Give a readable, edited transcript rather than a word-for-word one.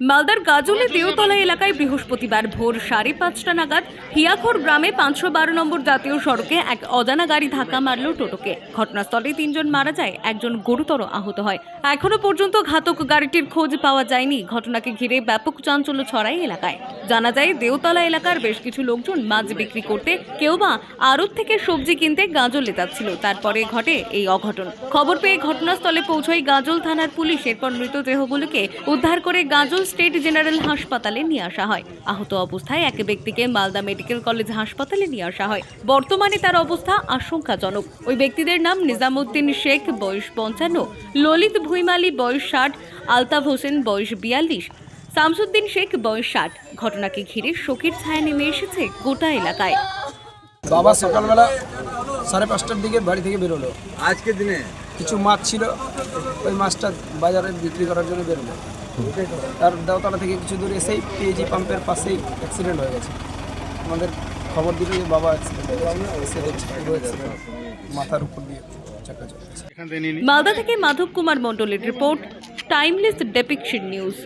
মালদার গাজলে দেওতলা এলাকায় বৃহস্পতিবার ভোর 5:30টা নাগাদ হিয়াখোর গ্রামে 512 নম্বর জাতীয় সড়কে এক অজানা গাড়ি ধাক্কা মারল টোটোকে। ঘটনাস্থলে 3 জন মারা যায়, একজন গুরুতর আহত হয়। এখনো পর্যন্ত ঘাতক গাড়িটির খোঁজ পাওয়া যায়নি। ঘটনাকে ঘিরে ব্যাপক চাঞ্চল্য ছড়ায় এলাকায়। জানা যায়, দেওতলা এলাকার বেশ কিছু লোকজন মাছ বিক্রি করতে, কেউ বা আড়ত থেকে সবজি কিনতে গাজলে যাচ্ছিল। তারপরে ঘটে এই অঘটন। খবর পেয়ে ঘটনাস্থলে পৌঁছয় গাজল থানার পুলিশ। এরপর মৃতদেহগুলোকে উদ্ধার করে গাজল স্টেট জেনারেল হাসপাতালে নিয়ে আসা হয়। আহত অবস্থায় এক ব্যক্তিকে মালদা মেডিকেল কলেজ হাসপাতালে নিয়ে আসা হয়। বর্তমানে তার অবস্থা আশঙ্কাজনক। ওই ব্যক্তিদের নাম নিজামুদ্দিন শেখ, বয়স 55, ললিত ভুইমালি, বয়স 60, আলতাফ হোসেন, বয়স 42, শামসুদ্দিন শেখ, বয়স 60। ঘটনাকে ঘিরে শোকের ছায়া নেমে এসেছে গোটা এলাকায়। বাবা সকালবেলা 5:30টার দিকে বাড়ি থেকে বেরোলো। আজকের দিনে কিছু মাছ ছিল, ওই মাছটা বাজারে বিক্রি করার জন্য বেরোলো। তার দেওতলা থেকে কিছু দূরে এসেই পিএজি পাম্পের পাশেই অ্যাক্সিডেন্ট হয়ে গেছে। আমাদের খবর দিল যে বাবা অ্যাক্সিডেন্ট হয়ে গেছে। এসে দেখছি পুরো অ্যাক্সিডেন্ট, মাথার উপর দিয়ে চাকা চলে গেছে। মালদা থেকে মাধব কুমার মণ্ডলের রিপোর্ট, টাইমলেস ডেপিকশন নিউজ।